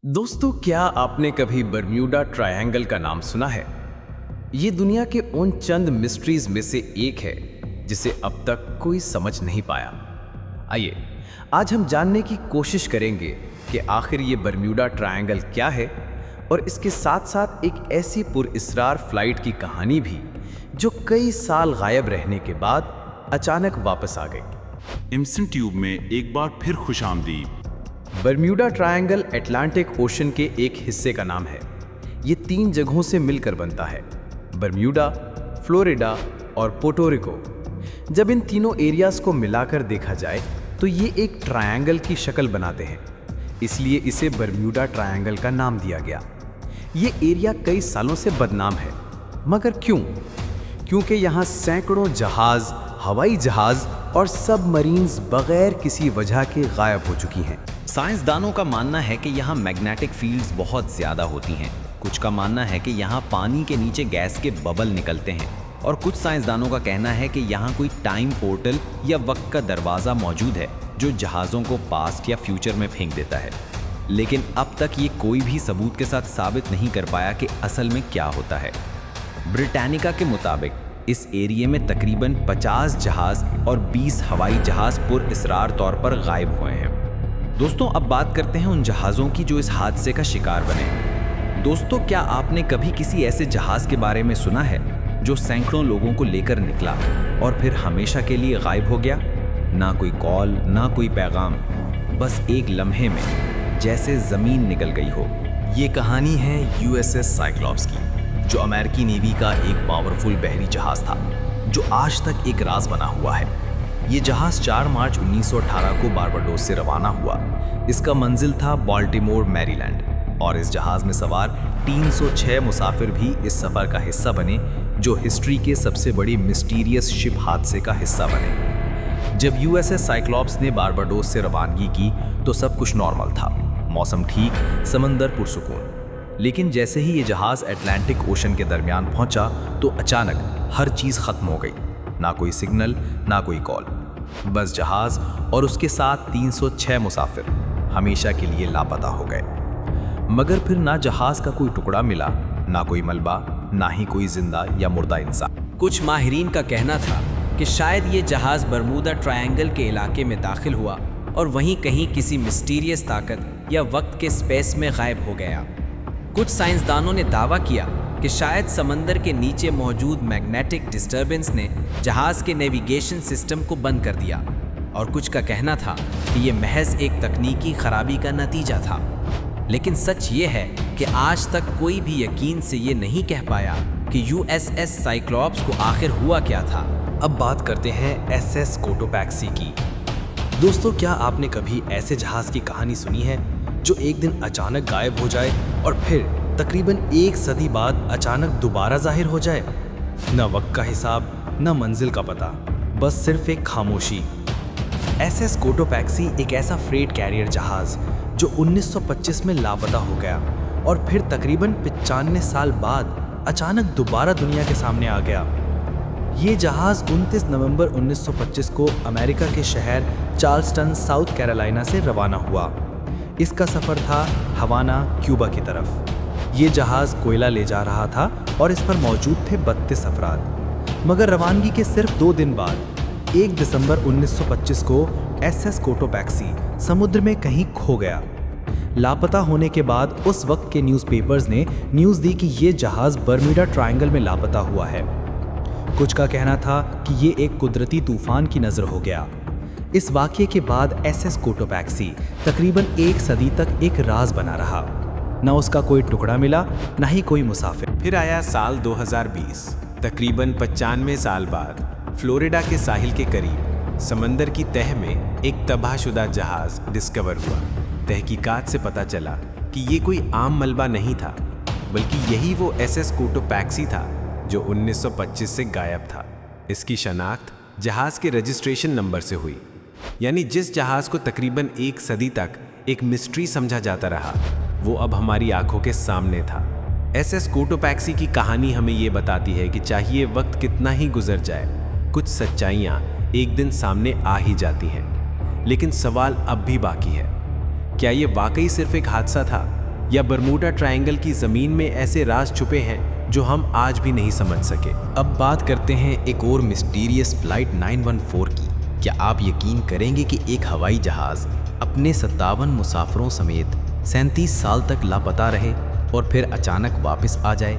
दोस्तों, क्या आपने कभी बर्म्यूडा ट्रायंगल का नाम सुना है? ये दुनिया के उन चंद मिस्ट्रीज में से एक है जिसे अब तक कोई समझ नहीं पाया। आइए, आज हम जानने की कोशिश करेंगे कि आखिर ये बर्म्यूडा ट्रायंगल क्या है और इसके साथ साथ एक ऐसी पुरअसरार फ्लाइट की कहानी भी जो कई साल गायब रहने के बाद अचानक वापस आ गई। एम्सन ट्यूब में एक बार फिर खुशामदीद। बर्म्यूडा ट्रायंगल अटलांटिक ओशन के एक हिस्से का नाम है। ये 3 जगहों से मिलकर बनता है, बर्म्यूडा, फ्लोरिडा और पोर्टोरिको। जब इन तीनों एरियाज को मिलाकर देखा जाए तो ये एक ट्रायंगल की शक्ल बनाते हैं, इसलिए इसे बर्म्यूडा ट्रायंगल का नाम दिया गया। ये एरिया कई सालों से बदनाम है, मगर क्यों? क्योंकि यहाँ सैकड़ों जहाज, हवाई जहाज और सबमरीन्स बगैर किसी वजह के गायब हो चुकी हैं। साइंसदानों का मानना है कि यहाँ मैग्नेटिक फील्ड्स बहुत ज़्यादा होती हैं। कुछ का मानना है कि यहाँ पानी के नीचे गैस के बबल निकलते हैं और कुछ साइंसदानों का कहना है कि यहाँ कोई टाइम पोर्टल या वक्त का दरवाज़ा मौजूद है जो जहाज़ों को पास्ट या फ्यूचर में फेंक देता है। लेकिन अब तक ये कोई भी सबूत के साथ साबित नहीं कर पाया कि असल में क्या होता है। ब्रिटानिका के मुताबिक इस एरिया में तकरीबन 50 जहाज़ और 20 हवाई जहाज़ पुरअसरार तौर पर गायब हुए हैं। दोस्तों, अब बात करते हैं उन जहाज़ों की जो इस हादसे का शिकार बने। दोस्तों, क्या आपने कभी किसी ऐसे जहाज़ के बारे में सुना है जो सैकड़ों लोगों को लेकर निकला और फिर हमेशा के लिए गायब हो गया? ना कोई कॉल, ना कोई पैगाम, बस एक लम्हे में जैसे ज़मीन निकल गई हो। ये कहानी है यूएसएस साइक्लॉप्स की, जो अमेरिकी नेवी का एक पावरफुल बहरी जहाज़ था जो आज तक एक राज बना हुआ है। ये जहाज़ 4 मार्च 1918 को बारबाडोस से रवाना हुआ। इसका मंजिल था बाल्टीमोर, मैरीलैंड, और इस जहाज़ में सवार 306 मुसाफिर भी इस सफ़र का हिस्सा बने, जो हिस्ट्री के सबसे बड़ी मिस्टीरियस शिप हादसे का हिस्सा बने। जब यूएसएस साइक्लॉप्स ने बारबाडोस से रवानगी की तो सब कुछ नॉर्मल था, मौसम ठीक, समंदर पुरसुकून। लेकिन जैसे ही ये जहाज़ अटलांटिक ओशन के दरमियान पहुंचा तो अचानक हर चीज़ ख़त्म हो गई। ना कोई सिग्नल, ना कोई कॉल, बस जहाज़ और उसके साथ 306 मुसाफिर हमेशा के लिए लापता हो गए। मगर फिर ना जहाज़ का कोई टुकड़ा मिला, ना कोई मलबा, ना ही कोई जिंदा या मुर्दा इंसान। कुछ माहिरीन का कहना था कि शायद ये जहाज़ बर्मुदा ट्रायंगल के इलाके में दाखिल हुआ और वहीं कहीं किसी मिस्टीरियस ताकत या वक्त के स्पेस में गायब हो गया। कुछ साइंसदानों ने दावा किया कि शायद समंदर के नीचे मौजूद मैग्नेटिक डिस्टर्बेंस ने जहाज़ के नेविगेशन सिस्टम को बंद कर दिया, और कुछ का कहना था कि ये महज एक तकनीकी खराबी का नतीजा था। लेकिन सच ये है कि आज तक कोई भी यकीन से ये नहीं कह पाया कि यूएसएस साइक्लॉप्स को आखिर हुआ क्या था। अब बात करते हैं एसएस कोटोपैक्सी की। दोस्तों, क्या आपने कभी ऐसे जहाज़ की कहानी सुनी है जो एक दिन अचानक गायब हो जाए और फिर तकरीबन 1 सदी बाद अचानक दोबारा जाहिर हो जाए? न वक्त का हिसाब, न मंजिल का पता, बस सिर्फ एक खामोशी। एसएस कोटोपैक्सी एक ऐसा फ्रेट कैरियर जहाज़ जो 1925 में लापता हो गया और फिर तकरीबन 95 साल बाद अचानक दोबारा दुनिया के सामने आ गया। ये जहाज़ 29 नवंबर 1925 को अमेरिका के शहर चार्ल्सटन, साउथ कैरोलिना से रवाना हुआ। इसका सफ़र था हवाना, क्यूबा की तरफ। ये जहाज़ कोयला ले जा रहा था और इस पर मौजूद थे 32 अफराद। मगर रवानगी के सिर्फ 2 दिन बाद 1 दिसंबर 1925 को एसएस कोटोपैक्सी समुद्र में कहीं खो गया। लापता होने के बाद उस वक्त के न्यूज़पेपर्स ने न्यूज़ दी कि ये जहाज़ बर्म्यूडा ट्रायंगल में लापता हुआ है। कुछ का कहना था कि ये एक कुदरती तूफान की नज़र हो गया। इस वाक़ये के बाद एसएस कोटोपैक्सी तकरीबन 1 सदी तक एक राज बना रहा। न उसका कोई टुकड़ा मिला, न ही कोई मुसाफिर। फिर आया साल 2020, तकरीबन 95 साल बाद फ्लोरिडा के साहिल के करीब समंदर की तह में एक तबाहशुदा जहाज़ डिस्कवर हुआ। तहकीकात से पता चला कि ये कोई आम मलबा नहीं था, बल्कि यही वो एसएस कोटोपैक्सी था जो 1925 से गायब था। इसकी शनाख्त जहाज़ के रजिस्ट्रेशन नंबर से हुई। यानी जिस जहाज़ को तकरीबन 1 सदी तक एक मिस्ट्री समझा जाता रहा, वो अब हमारी आंखों के सामने था। एसएस कोटोपैक्सी की कहानी हमें ये बताती है कि चाहिए वक्त कितना ही गुजर जाए, कुछ सच्चाइयाँ एक दिन सामने आ ही जाती हैं। लेकिन सवाल अब भी बाकी है, क्या ये वाकई सिर्फ एक हादसा था या बरमूडा ट्रायंगल की ज़मीन में ऐसे राज छुपे हैं जो हम आज भी नहीं समझ सके। अब बात करते हैं एक और मिस्टीरियस फ्लाइट 914 की। क्या आप यकीन करेंगे कि एक हवाई जहाज़ अपने 57 मुसाफिरों समेत 37 साल तक लापता रहे और फिर अचानक वापस आ जाए?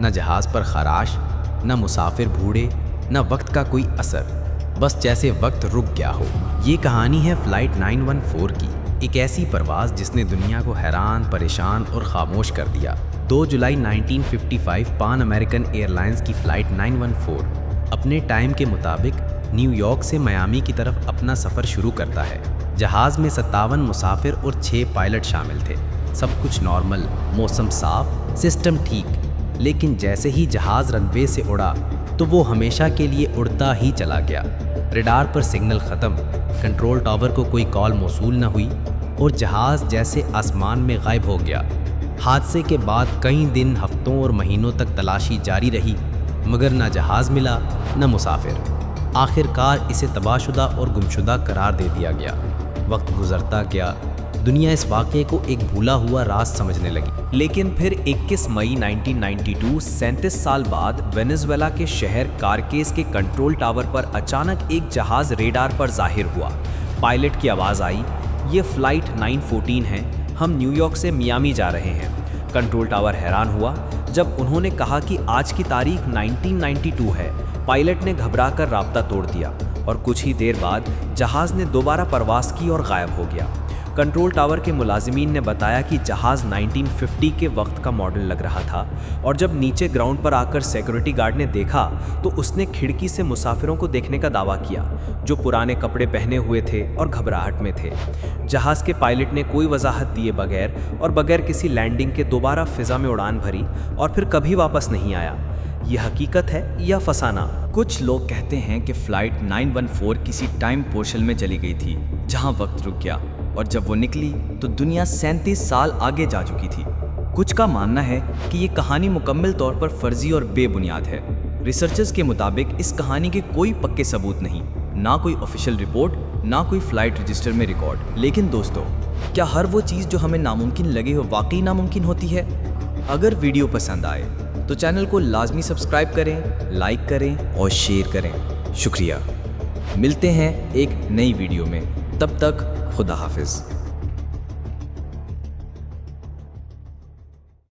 न जहाज़ पर खराश, न मुसाफिर बूढ़े, न वक्त का कोई असर, बस जैसे वक्त रुक गया हो। ये कहानी है फ्लाइट 914 की, एक ऐसी परवाज़ जिसने दुनिया को हैरान, परेशान और खामोश कर दिया। 2 जुलाई 1955 पान अमेरिकन एयरलाइंस की फ़्लाइट 914 अपने टाइम के मुताबिक न्यूयॉर्क से मियामी की तरफ अपना सफ़र शुरू करता है। जहाज़ में 57 मुसाफिर और 6 पायलट शामिल थे। सब कुछ नॉर्मल, मौसम साफ, सिस्टम ठीक। लेकिन जैसे ही जहाज़ रनवे से उड़ा तो वो हमेशा के लिए उड़ता ही चला गया। रडार पर सिग्नल ख़त्म, कंट्रोल टावर को कोई कॉल मौसूल न हुई और जहाज़ जैसे आसमान में गायब हो गया। हादसे के बाद कई दिन, हफ्तों और महीनों तक तलाशी जारी रही, मगर ना जहाज़ मिला न मुसाफिर। आखिरकार इसे तबाहशुदा और गुमशुदा करार दे दिया गया। वक्त गुजरता गया, दुनिया इस वाक़े को एक भूला हुआ राज समझने लगी। लेकिन फिर 21 मई 1992, 37 साल बाद वेनेजुएला के शहर कारकेस के कंट्रोल टावर पर अचानक एक जहाज़ रेडार पर जाहिर हुआ। पायलट की आवाज़ आई, ये फ़्लाइट 914 है, हम न्यूयॉर्क से मियामी जा रहे हैं। कंट्रोल टावर हैरान हुआ जब उन्होंने कहा कि आज की तारीख 1992 है। पायलट ने घबराकर राब्ता तोड़ दिया और कुछ ही देर बाद जहाज़ ने दोबारा परवास की और गायब हो गया। कंट्रोल टावर के मुलाजिमीन ने बताया कि जहाज़ 1950 के वक्त का मॉडल लग रहा था और जब नीचे ग्राउंड पर आकर सिक्योरिटी गार्ड ने देखा तो उसने खिड़की से मुसाफिरों को देखने का दावा किया जो पुराने कपड़े पहने हुए थे और घबराहट में थे। जहाज़ के पायलट ने कोई वजाहत दिए बगैर और बगैर किसी लैंडिंग के दोबारा फ़िज़ा में उड़ान भरी और फिर कभी वापस नहीं आया। यह हकीकत है या फसाना? कुछ लोग कहते हैं कि फ़्लाइट 914 किसी टाइम पोर्शन में चली गई थी जहां वक्त रुक गया और जब वो निकली तो दुनिया 37 साल आगे जा चुकी थी। कुछ का मानना है कि ये कहानी मुकम्मल तौर पर फर्जी और बेबुनियाद है। रिसर्चर्स के मुताबिक इस कहानी के कोई पक्के सबूत नहीं, ना कोई ऑफिशियल रिपोर्ट, ना कोई फ़्लाइट रजिस्टर में रिकॉर्ड। लेकिन दोस्तों, क्या हर वो चीज़ जो हमें नामुमकिन लगे हो वाकई नामुमकिन होती है? अगर वीडियो पसंद आए तो चैनल को लाजमी सब्सक्राइब करें, लाइक करें और शेयर करें। शुक्रिया। मिलते हैं एक नई वीडियो में, तब तक खुदा हाफिज़।